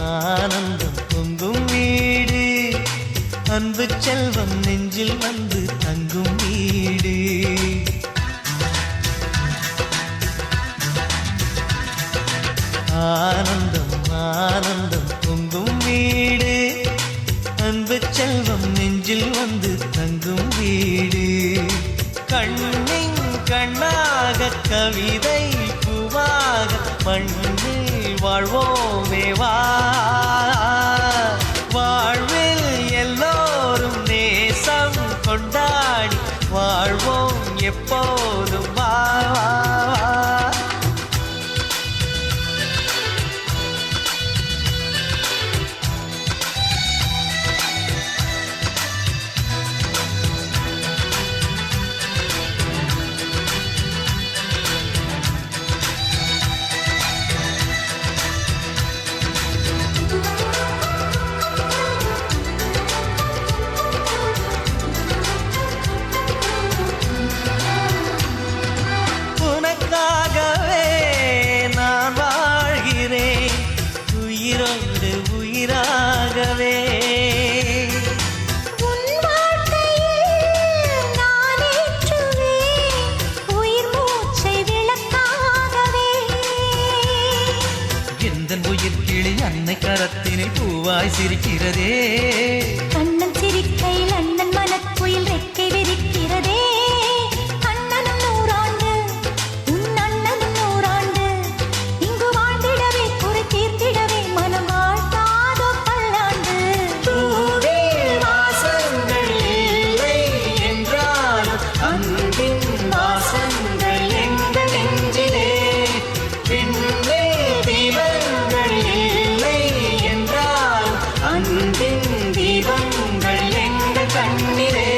ஆனந்தம் பொங்கும் வீடு, அன்பு செல்வம் நெஞ்சில் வந்து தங்கும் வீடு. ஆனந்தம் ஆனந்தம் பொங்கும் வீடு, அன்பு செல்வம் நெஞ்சில் வந்து தங்கும் வீடு. கண்ணின் கண்ணாக கவிதை பூவாக மண்ணில் வாழ்வோமே வா. வாழ்வில் எல்லோரும் நேசம் கொண்டாடி வாழ்வோம் எப்போதும் வா. கரத்தினில் பூவாய் சிரிக்கிறதே, கண்ணன் சிரிக்கையில் அண்ணன் மனக்குயில் ரெக்கை விரிக்கிறதே. அண்ணனும் நூறாண்டு உன் அண்ணனும் நூறாண்டு, இங்கு வாழ்ந்திடவே குறை தீர்த்திடவே மனம் வாழ்த்தாதோ பல்லாண்டு. பூவில் வாசங்கள் இல்லை என்றாலும் அன்பின் வாசங்கள் எங்கள் நெஞ்சிலே. பின்னே தீபங்கள் இல்லை என்றாலும் அன்பின் தீபங்கள் எங்கள் கண்ணிலே.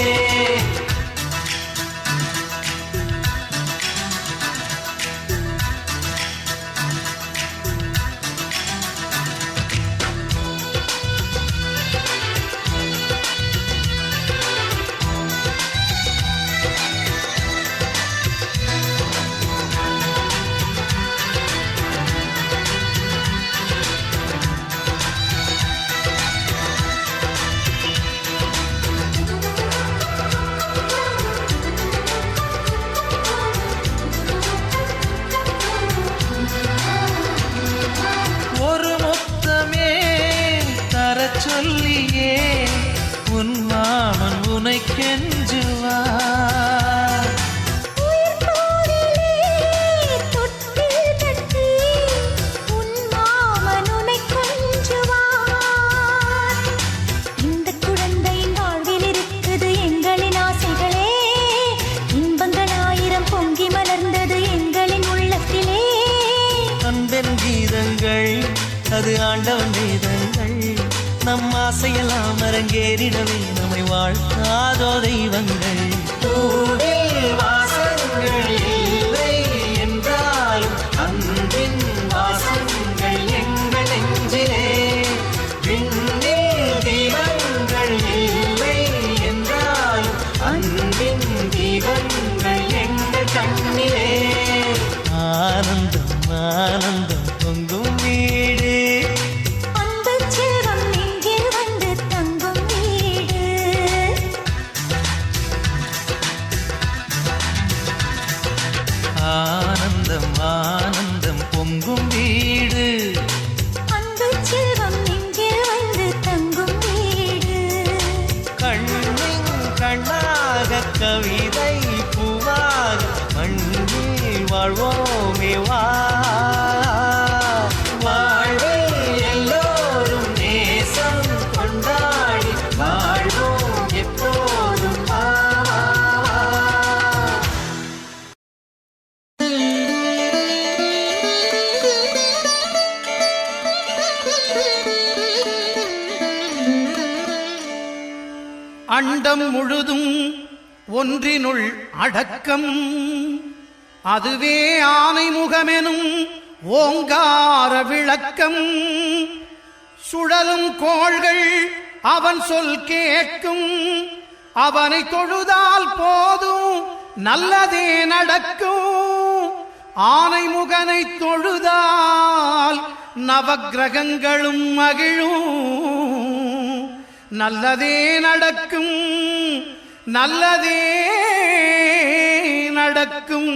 ஒரு முத்தமே தரச் சொல்லியே உன் மாமன் உனை கெஞ்சுவார். இந்த குழந்தையின் வாழ்வில் இருக்குது எங்களின் ஆசைகளே, இன்பங்கள் ஆயிரம் பொங்கி மலர்ந்தது எங்களின் உள்ளத்திலே. அன்பென் கீதங்கள் அது ஆண்டவன் வேதங்கள், நம் ஆசையெல்லாம் அரங்கேறிடவே நம்மை வாழ்த்தாதோ தெய்வங்கள். பூவில் வாசங்கள் இல்லை என்றாலும் அன்பின் வாசங்கள் எங்கள் நெஞ்சிலே. விண்ணில் தீபங்கள் இல்லை என்றாலும் அன்பின் தீபங்கள் எங்கள் கண்ணிலே. ஆனந்தம் ஆனந்தம் பொங்கும் வீடு, அன்பு செல்வம் நெஞ்சில் வந்து தங்கும் வீடு. ஆனந்தம் ஆனந்தம் பொங்கும் வீடு, அன்பு செல்வம் நெஞ்சில் வந்து தங்கும் வீடு. கண்ணின் கண்ணாக கவிதை பூவாக மண்ணில் வாழ்வோமே வா. வாழ்வில் எல்லோரும் நேசம் கொண்டாடி வாழ்வோம் எப்போதும் வா. அண்டம் முழுதும் ஒன்றினுள் அடக்கம், அதுவே ஆனைமுகமெனும் ஓங்கார விளக்கம். சுழலும் கோள்கள் அவன் சொல் கேட்கும், அவனை தொழுதால் போதும் நல்லதே நடக்கும். ஆனைமுகனை தொழுதால் நவக்கிரகங்களும் மகிழும். நல்லதே நடக்கும், நல்லதே நடக்கும்.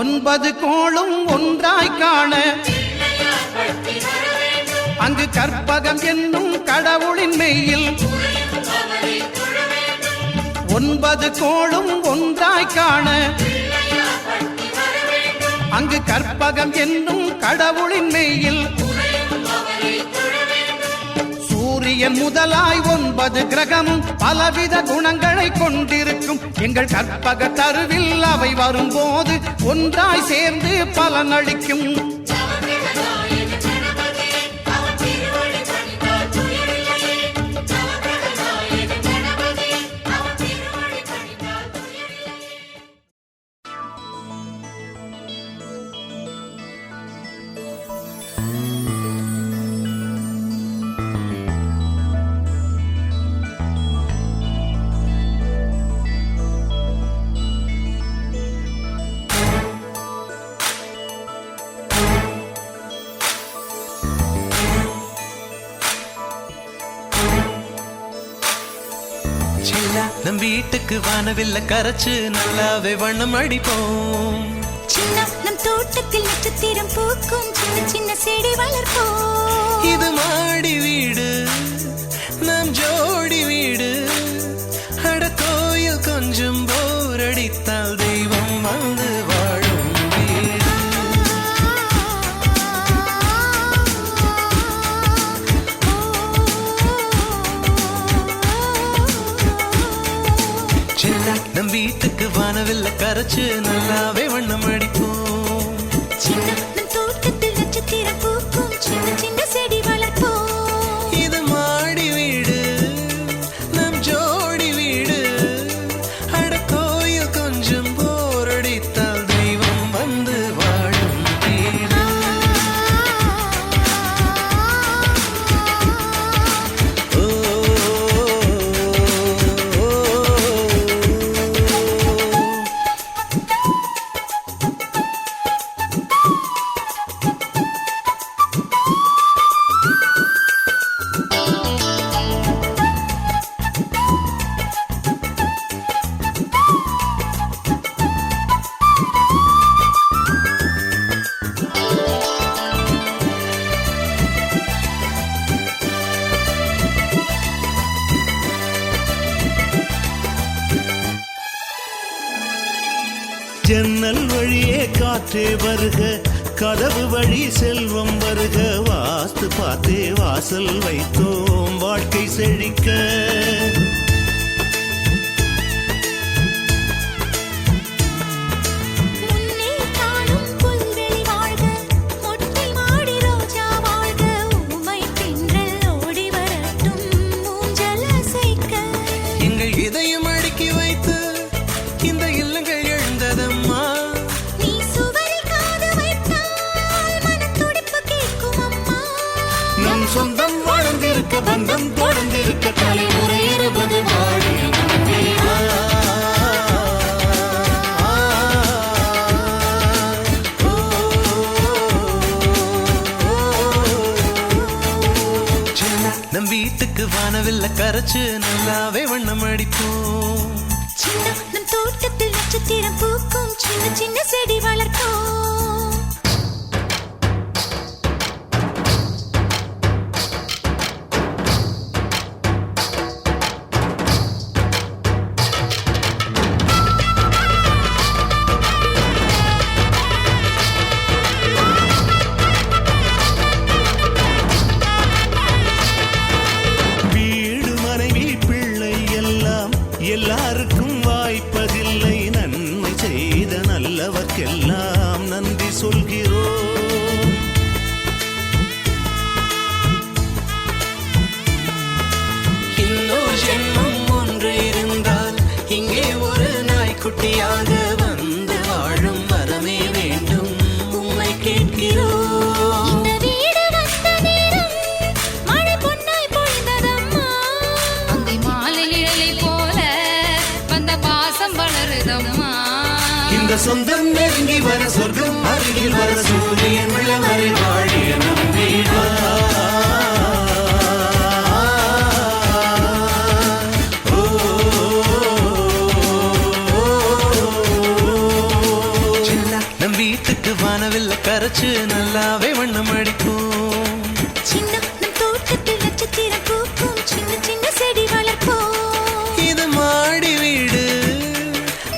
ஒன்பது கோளும் ஒன்றாய் காண அங்கு கற்பகம் என்னும் கடவுளின் மெய்யில் ஒன்பது கோளும் ஒன்றாய் காண அங்கு கற்பகம் என்னும் கடவுளின் மெய்யில் சூரியன் முதலாய் 9 கிரகமும் பலவித குணங்களை கொண்டிருக்கும். எங்கள் கற்பக தருவில் அவை வரும்போது ஒன்றாய் சேர்ந்து பலனளிக்கும். நம் வீட்டுக்கு வானவில்ல கரைச்சு நல்லாவே வண்ணம் அடிப்போம். சின்ன நம் தோட்டத்தில் நட்சத்திரம் பூக்கும், சின்ன சின்ன செடி வளர்ப்போம். இது மாடி வீடு, நம் ஜோடி வீடு. அட கோயில் கொஞ்சம் போர் அடித்தால் தெய்வம் வந்து வாழும் வீடு. நம் வீட்டுக்கு வானவில்ல கரைச்சு நல்லாவே வண்ணம் அடிப்போம். சின்ன நம் தோட்டத்தில் நட்சத்திரம் பூக்கும், சின்ன சின்ன செடி வளர்ப்போம். இது மாடி வீடு, நம் ஜோடி வீடு. அட கோயில் கொஞ்சம் போர் அடித்தால் தெய்வம் வந்து வாழும் வீடு. ஜன்னல் வழியே காற்றே வருக, கதவு வழி செல்வம் வருக. வாஸ்து பார்த்தே வாசல் வைத்தோம் வாழ்க்கை செழிக்க. முன்னே காணும் புல்வெளி வாழ்க, மொட்டை மாடி ரோஜா வாழ்க. ஊமை தென்றல் ஓடி வரட்டும் ஊஞ்சல் அசைக்க. எங்கள் இதயம் அடுக்கி வைத்து இந்த இல்லங்கள் எழுந்ததம்மா. நீ சுவரில் காது வைத்தால் மனத்துடிப்பு கேட்கும் அம்மா. நம் சொந்தம் வாழ்ந்திருக்க, பந்தம் தொடர்ந்திருக்க, தலைமுறை 20 வாழி. நம் வீட்டுக்கு வானவில்ல கரைச்சு நல்லாவே வண்ணம் அடிப்போம். சின்ன நம் தோட்டத்தில் நட்சத்திரம் பூக்கும், சின்ன சின்ன செடி வளர்ப்போம். வீடு மனைவி பிள்ளை எல்லாம் எல்லாருக்கும் வாய்ப்பதில்லை. நன்மை செய்த நல்லவர்க்கெல்லாம் நன்றி சொல்கிறோம். இன்னொரு ஜென்மம் ஒன்று இருந்தால் இங்கே ஒரு நாய்க்குட்டியாக வந்து வாழும் வரமே வேண்டும். உம்மை கேட்கிறோம். இந்த வீடு வந்த நேரம் மழை பொன்னாய் பொழிந்ததா. அந்த சொந்தம் நெருங்கி வர சொர்க்கம் அருகில் வர சூரியன் வரை வாழிய நம் வீடு நம் வீட்டுக்கு வானவில்ல கரைச்சு நல்லாவே வண்ணம் அடிப்போம். சின்ன நம் தோட்டத்தில் நட்சத்திரம் பூக்கும் சின்ன சின்ன செடி வளர்ப்போம். இது மாடி வீடு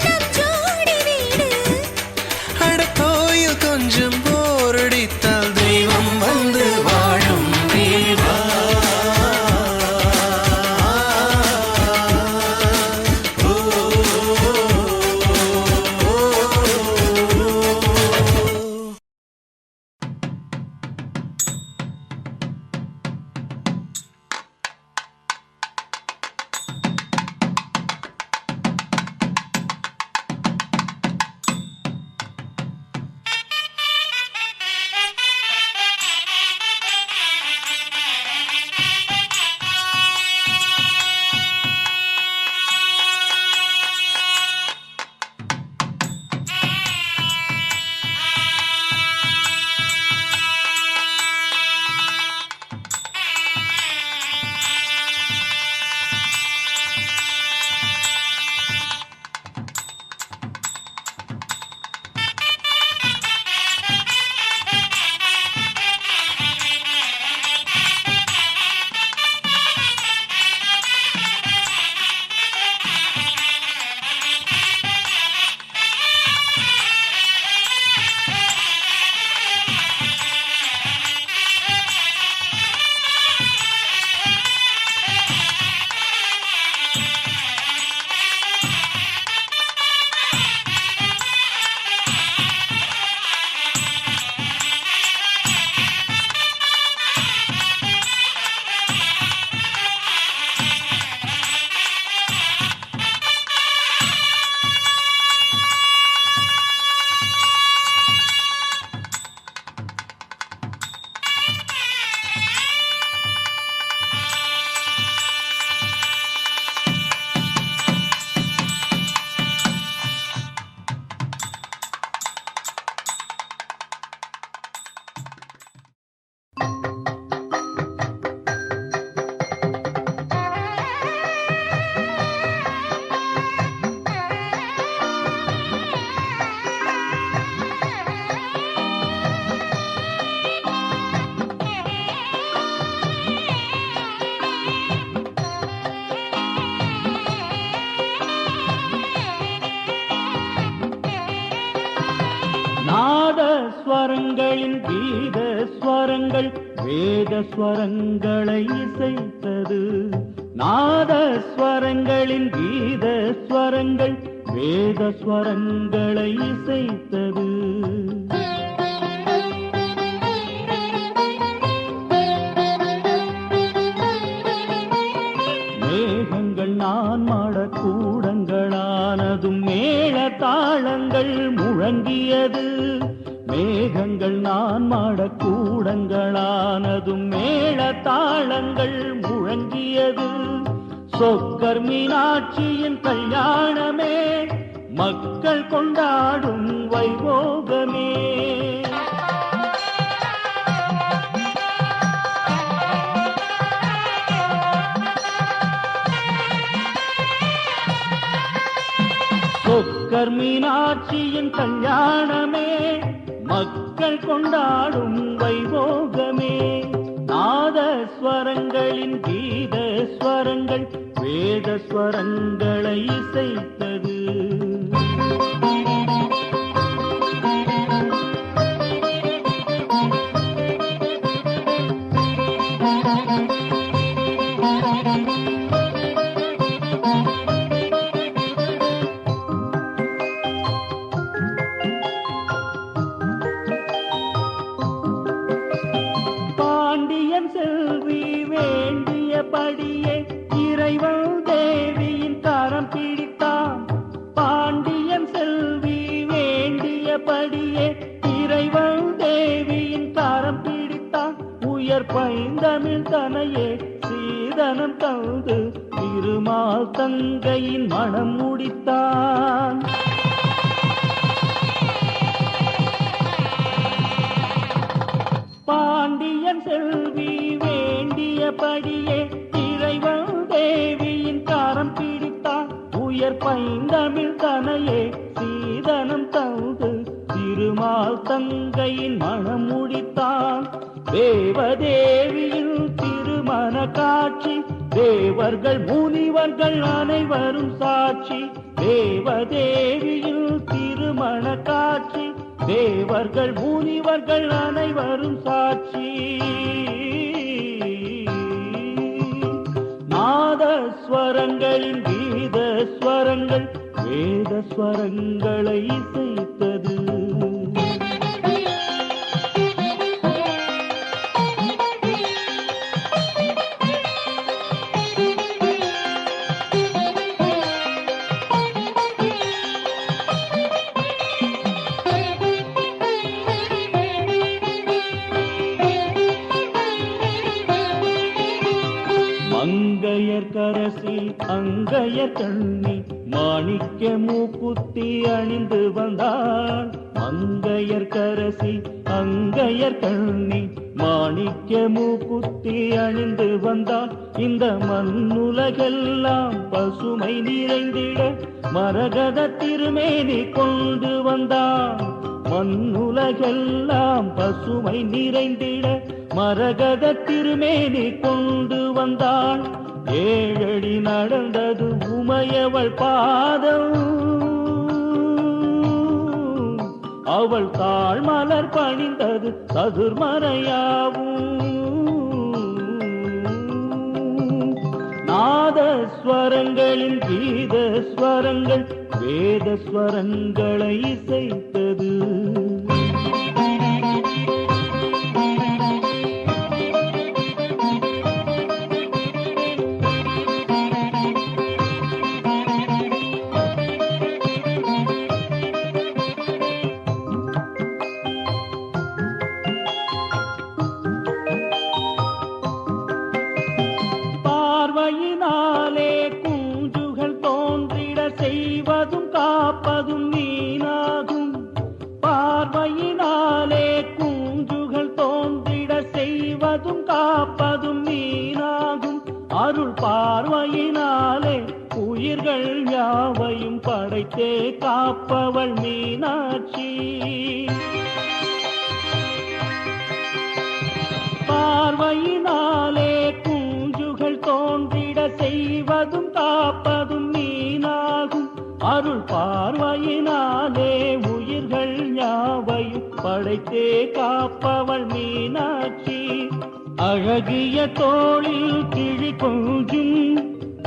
நம் ஜோடி வீடு அட கோயில் கொஞ்சம் போரடித்தால் தெய்வம் வந்து வாழும் வீடு. ஸ்வரங்களின் கீத ஸ்வரங்கள் வேத ஸ்வரங்களை இசைத்தது. நாத ஸ்வரங்களின் கீத ஸ்வரங்கள் வேத ஸ்வரங்களை இசைத்தது. மேகங்கள் நான் மாடக்கூடங்களானதும் மேள தாளங்கள் முழங்கியது. மேகங்கள் நான் மாடக்கூடங்களானதும் மேள தாளங்கள் முழங்கியது. சொக்கர் மீனாட்சியின் கல்யாணமே மக்கள் கொண்டாடும் வைபோகமே. சொக்கர் மீனாட்சியின் கல்யாணமே மக்கள் கொண்டாடும் வைபோகமே. நாத ஸ்வரங்களின் கீத ஸ்வரங்கள் வேத ஸ்வரங்களை இசைத்தது. செல்வி வேண்டியபடியே இறைவன் தேவியின் கரம் பிடித்தான். பாண்டியன் செல்வி வேண்டியபடியே இறைவன் தேவியின் கரம் பிடித்தான். உயர் பைந்தமிழ் தனையே சீதனம் தந்து திருமால் தங்கையின் மனம் முடித்தான். பாண்டியன் செல்வி வேண்டியபடியே இறைவன் தேவியின் காரம் பிடித்தான். உயர் பைந்தமிழ் தனையே சீதனம் தந்து திருமால் தங்கையின் மனம் முடித்தான். தேவதேவியின் திருமண காட்சி தேவர்கள் முனிவர்கள் அனைவரும் சாட்சி. தேவதேவியின் திருமண காட்சி தேவர்கள் முனிவர்கள் அனைவரும் சாட்சி. நாதஸ்வரங்களின் கீதஸ்வரங்கள் வேதஸ்வரங்களை இசைத்தது. மங்கையர்கரசி அங்கையர் கண்ணி மாணிக்க மூக்குத்தி அணிந்து வந்தாள். மங்கையர்கரசி அங்கையர் கண்ணி மாணிக்க மூக்குத்தி அணிந்து வந்தாள். இந்த மண்ணுலகெல்லாம் பசுமை நிறைந்திட மரகத திருமேனி கொண்டு வந்தாள். மண்ணுலகெல்லாம் பசுமை நிறைந்திட மரகத திருமேனி கொண்டு வந்தாள். ஏழடி நடந்தது உமையவள் பாதம், அவள் தாழ் மலர் பணிந்தது சதுர்மறையாவும். நாதஸ்வரங்களின் கீதஸ்வரங்கள் வேதஸ்வரங்களை இசைத்தது. பார்வையினாலே குஞ்சுகள் தோன்றிட செய்வதும் காப்பதும் மீனாகும். பார்வையினாலே குஞ்சுகள் தோன்றிட செய்வதும் காப்பதும் மீனாகும். அருள் பார்வையினாலே உயிர்கள் யாவையும் படைத்தே காப்பவள் மீனாட்சி. பார்வையினாலே குஞ்சுகள் தோன்றிட செய்வதும் காப்பதும் மீனாகும். அருள் பார்வையினாலே உயிர்கள் யாவையும் படைத்தே காப்பவள் மீனாட்சி. அழகிய தோளில் கிழி கொஞ்சும்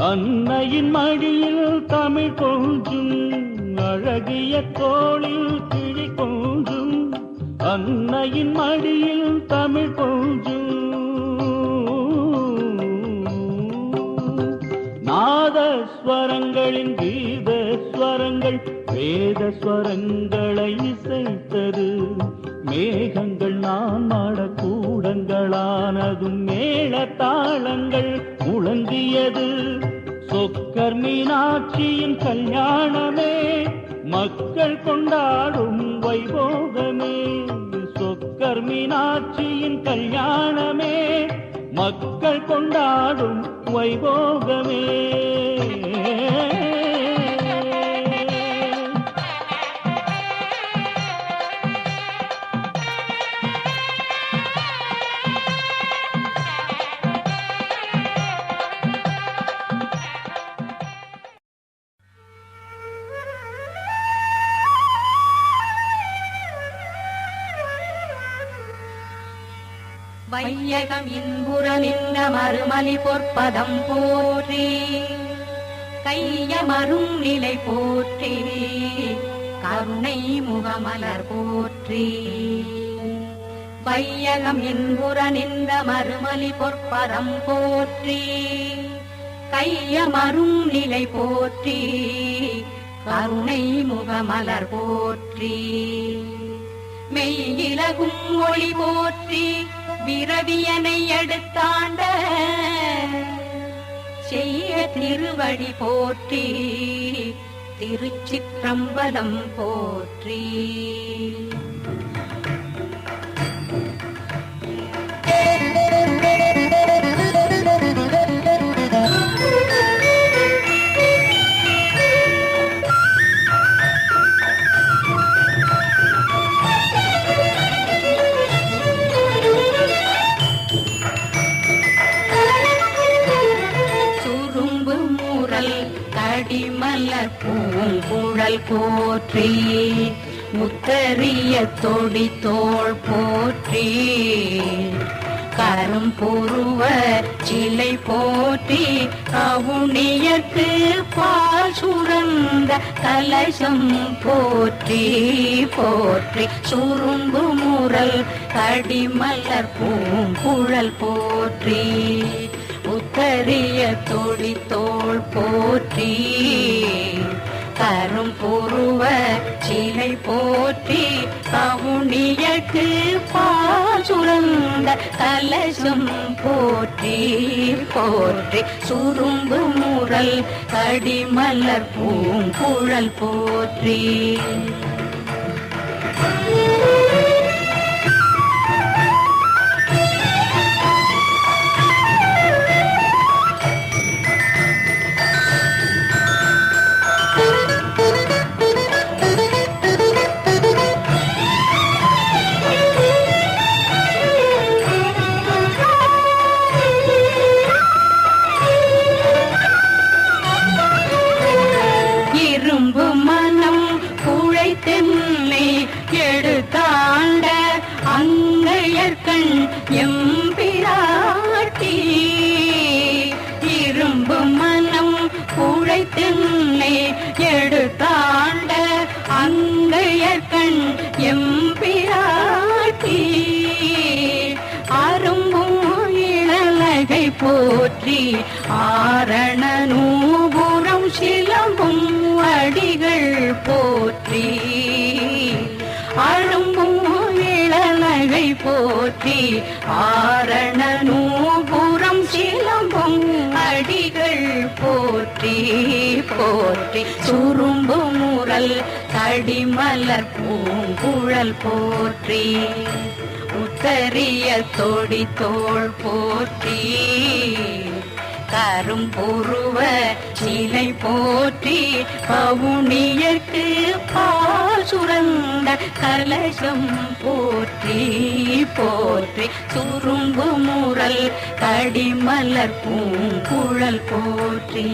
அன்னையின் மடியில் தமிழ் கொஞ்சும். அழகிய தோளில் கிழி கொஞ்சும் அன்னையின் மடியில் தமிழ் கொஞ்சும். நாதஸ்வரங்களின் கீதஸ்வரங்கள் வேதஸ்வரங்களை இசைத்தது. மேகங்கள் நான் மாடக்கூடங்களானதும் மேள தாளங்கள் முழங்கியது. சொக்கர் மீனாட்சியின் கல்யாணமே மக்கள் கொண்டாடும் வைபோகமே. சொக்கர் மீனாட்சியின் கல்யாணமே மக்கள் கொண்டாடும் வைபோகமே. வையகம் இன்புற நின்ற மறுமலி பொற்பதம் போற்றி, கையமரும் நிலை போற்றி, கருணை முகமலர் போற்றி. வையகம் இன்புற நின்ற மறுமலி பொற்பதம் போற்றி, கையமரும் நிலை போற்றி, கருணை முகமலர் போற்றி. மெய்யிலகும் ஒளி போற்றி, விரவியனை எடுத்தாண்ட செய்ய திருவடி போற்றி, திருச்சிற்றம்பலம் போற்றி. கடிமலர் பூங்குழல் போற்றி முத்தரிய தொடி தோள் போற்றி கரும்புருவ சிலை போற்றி கவுனியத்து பால் சுரந்த கலசம் போற்றி போற்றி சுரும்பு முரல் கடிமலர் பூங்குழல் போற்றி உத்தரிய தொடி தோள் போற்றி கரும்புருவ சிலை போற்றி கவுனியக்கு பால் சுரந்த கலசம் போற்றி போற்றி சுரும்பு முரல் கடிமலர் பூங்குழல் போற்றி இரும்பு மனம் குழைத்தென்னை எடுத்தாண்ட அங்கையர்கண் எம்பிராட்டி இரும்பு மனம் குழைத்தென்னை எடுத்தாண்ட அங்கையர்கண் எம்பிராட்டி அரும்பும் இளநகை போற்றி ஆரண நூபுரம் சிலம்பும் அடிகள் போற்றி அரும்பும் இளநகை போற்றி ஆரண நூபுரம் சிலம்பும் அடிகள் போற்றி போற்றி சுரும்பு முரல் கடிமலர் பூங்குழல் போற்றி உத்தரிய தொடி தோள் போற்றி கரும்புருவ சிலை போற்றி கவுனியற்கு பால் சுரந்த கலசம் போற்றி போற்றி சுரும்பு முரல் கடிமலர் பூங்குழல் போற்றி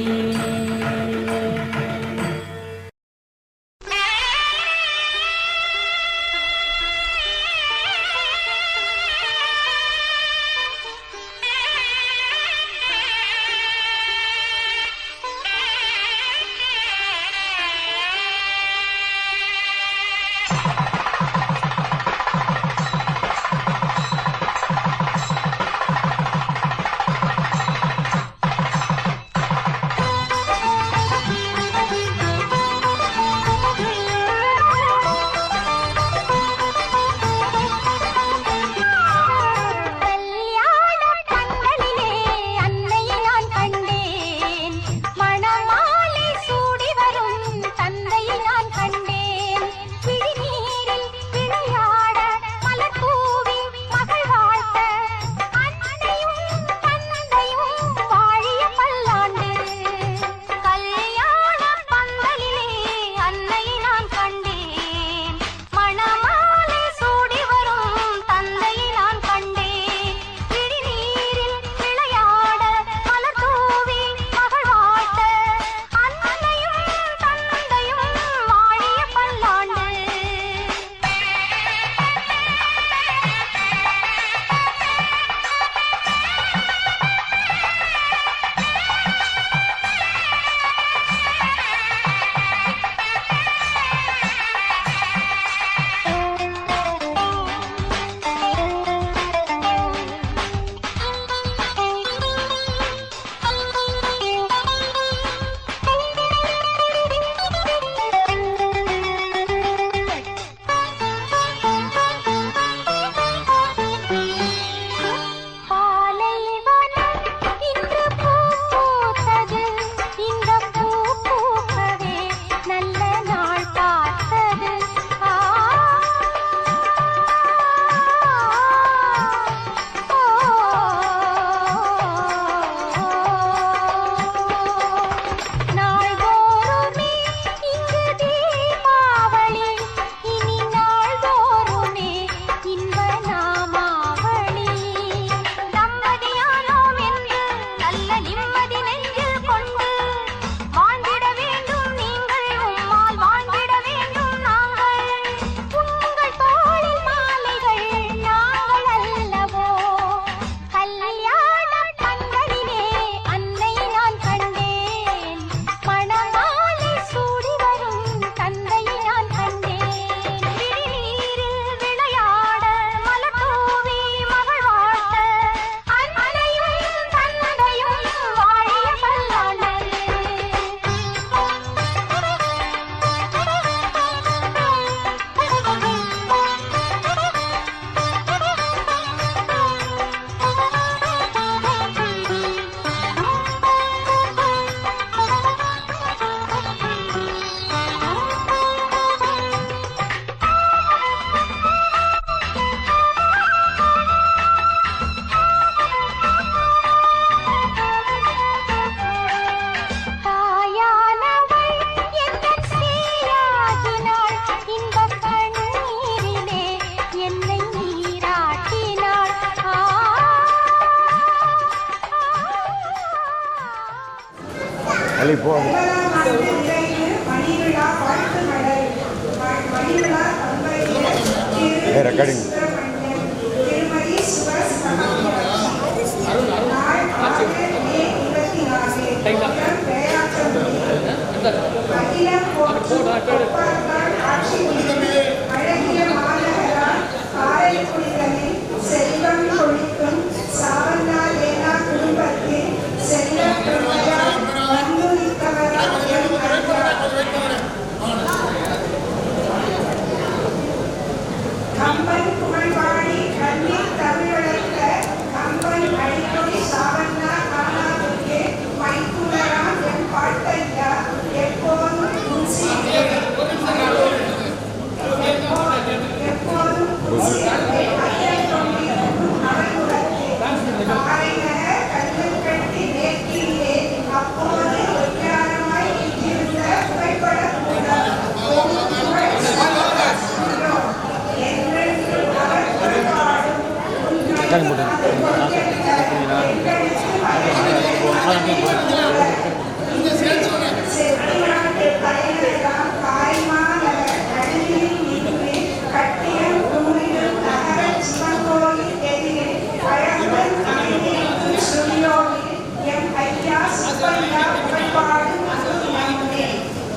ரெக்கார்டிங் செல்வம் கொழிக்கும் சாவண்ணா குடும்பத்தில் செல்வம் கம்பன் புகழ்பாடி கண்ணீர் தமிழக்க கம்பன் அடிக்கொடி சாவண்ணா காணாதுக்கே மைத்துனராம் என் பாட்டையா எப்போதும்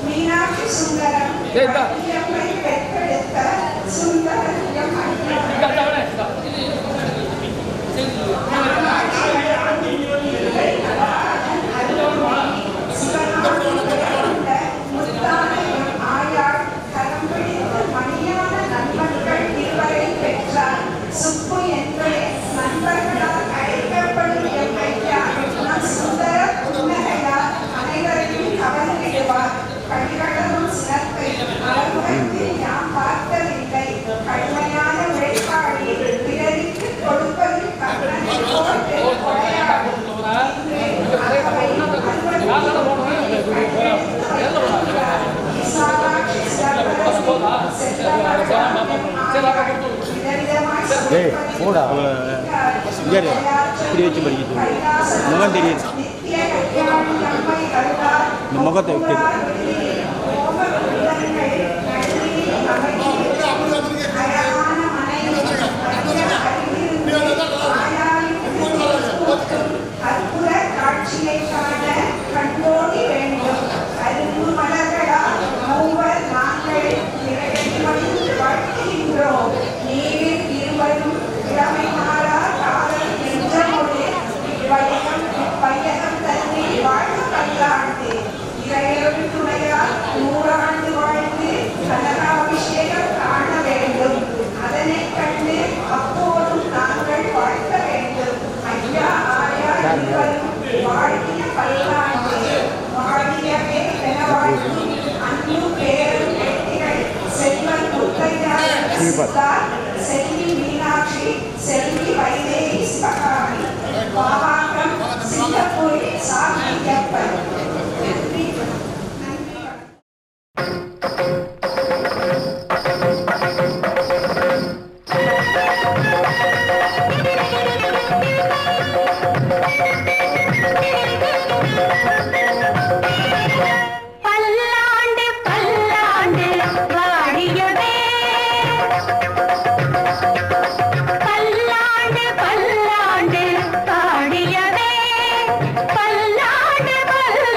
மீனாட்சி சுந்தரம் பெற்றெடுத்த சுந்தரம் சுப்பு என்பதே நண்பர்களால் அழைக்கப்படும் எம்மையா சுந்தர புன்னகையால் அனைவரையும் கவர்ந்திடுவார். கடிகளவும் சினத்தை அலுவலகத்தில் யாம் பார்த்ததில்லை. கடுமையான உழைப்பாளி பிறருக்கு கொடுப்பதில் கண்ணனை போல் கொடையாளி. போடா இப்படி வச்சு படிக்க முகம் தெரியுது இந்த முகத்தை வைக்கிறது அற்புத காட்சியை காண கண்டோடி வேண்டும். அரும்பு மலர்களால் மூவர் நாங்கள் வாழ்த்துகின்றோம். நீரில் இருவரும் இளமை மாறா காதல் நெஞ்சமோடு வையகம் தன்னை வாழ்வு பல்லாண்டு இறையொரு துணையால் 100 ஆண்டு வாழ்ந்து கனகாபிஷேகம் காண வேண்டும். அதனை கண்டு அப்போதும் நாங்கள் வாழ்த்த வேண்டும். ஐயா ஆயா இருவரும் வாழ்கிய பல்லாண்டு வாழியவே என வாழ்த்தி அன்பு பேரும் வெற்றிகள் செல்வன் முத்தையா செல்வி மீனாட்சி செல்வி வைதேகி சிவகாமி பாவாக்கம் சிங்கப்பூரில் சாமியப்பன். நன்றி. பல்லாண்டு பல்லாண்டு வாழியவே பல்லாண்டு பல்லாண்டு பாடியவே பல்லாண்டு பல்லாண்டு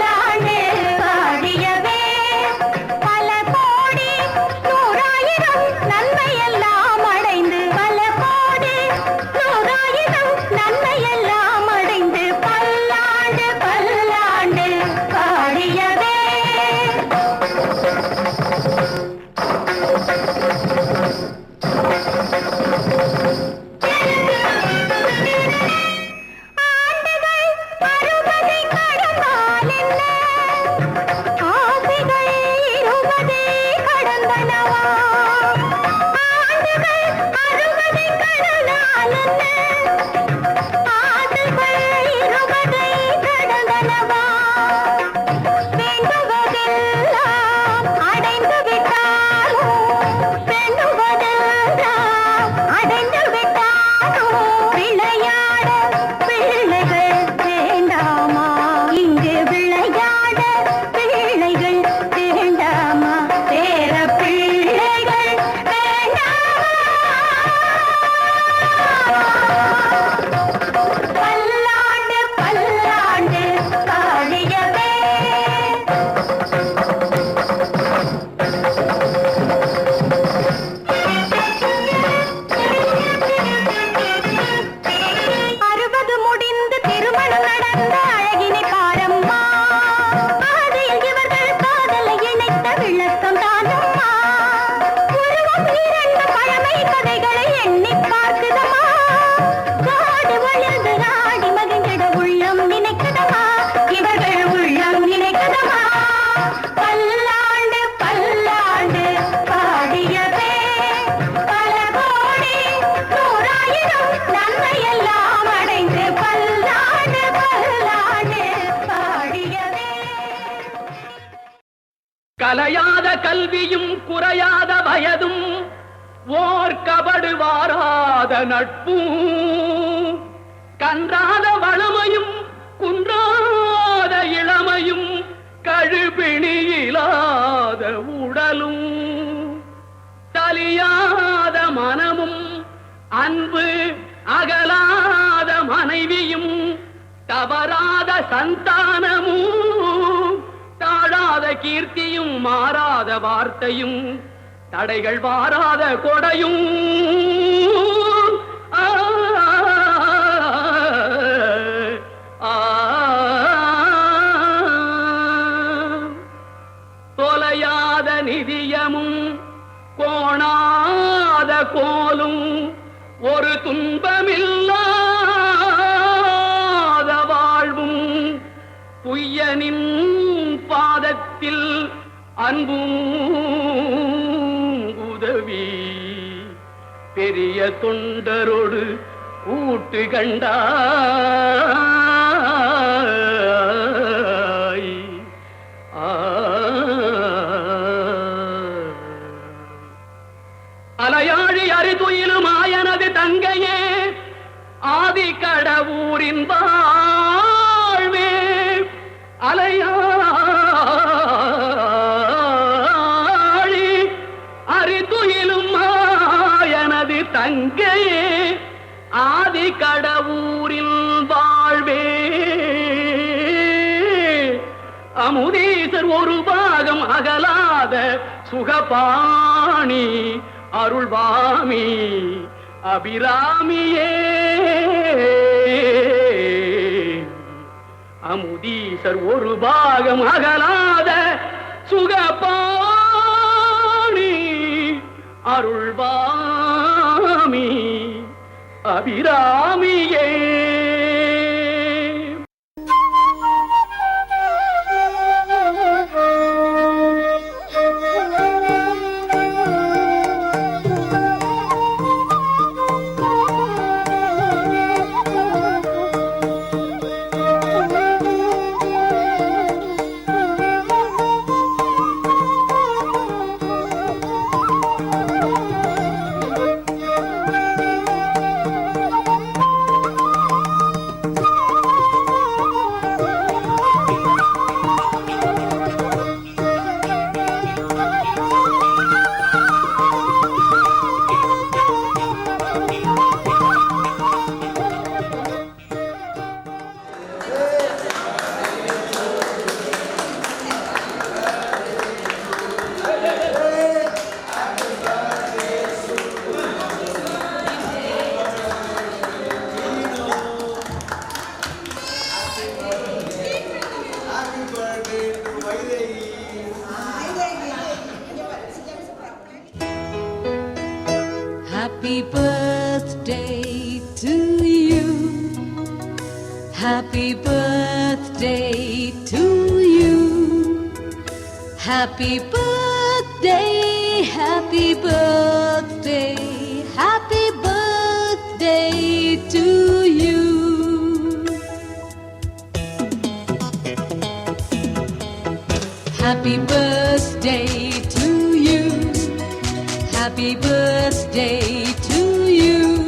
கலையாத கல்வியும் குறையாத வயதும் ஓர் கபடு வாராத நட்பும் கன்றாத வளமையும் குன்றாத இளமையும் கழுபிணியிலாத உடலும் தலியாத மனமும் அன்பு அகலாத மனைவியும் தவறாத சந்தானமும் தாழாத கீர்த்தியும் மாறாத வார்த்தையும் தடைகள் வாராத கொடையும் தொலையாத நிதியமும் கோணாத கோலும் ஒரு துன்பமில்லாத வாழ்வும் துய்யனின் பாதத்தில் அன்பும் உதவி பெரிய தொண்டரோடு கூட்டு கண்டாய் அலையாழி அறிதுயிலும் ஆயனது தங்கையே ஆதி கடவுரின் வாழ்வே அலையாழி அறிதுயிலும் ஆயனது தங்கையே ஆதி கடவுரின் வாழ்வே அமுதீசர் ஒரு பாகம் அகலாத சுகபாணி அருள்வாமி அபிராமியே அமுதீசர் ஒரு பாகம் அகலாத சுகபாணி அருள்வாமி அபிராமியே Happy birthday to you. Happy birthday to you. Happy birthday, happy birthday, happy birthday to you. Happy birthday to you. Happy birthday to you.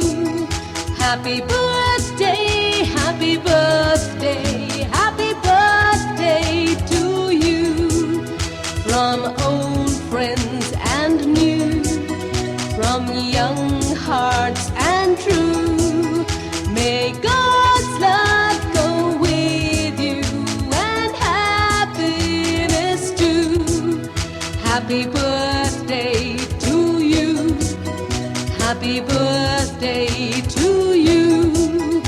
Happy birthday, happy birthday, happy birthday to you. From old friends and new, from young hearts and true, may God's love go with you and happiness too. Happy birthday to you. Happy birthday to you.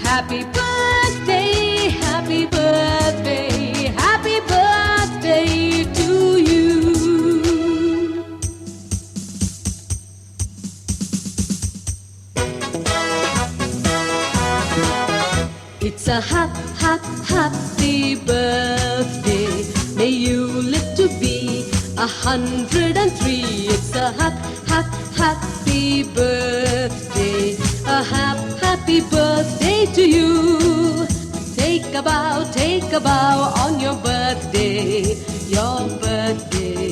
Happy birthday, happy birthday, happy birthday to you. It's a happy birthday. May you live to be 103. It's a happy birthday. A happy birthday to you. Take a bow on your birthday. Your birthday.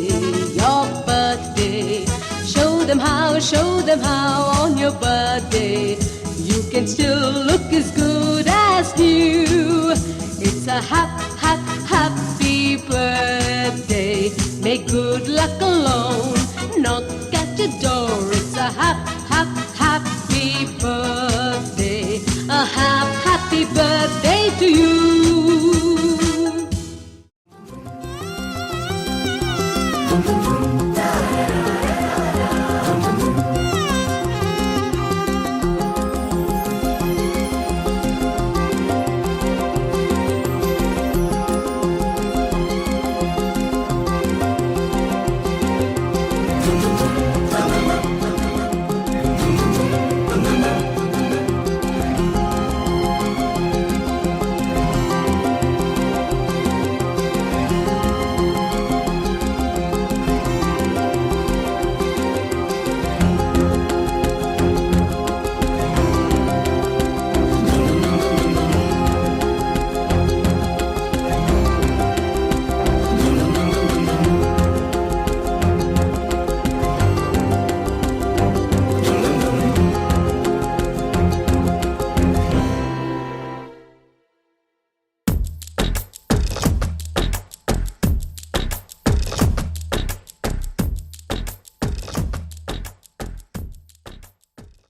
show them how on your birthday you can still look as good as new. It's a happy birthday. May good luck alone knock at your door. It's a happy birthday. A happy birthday to you.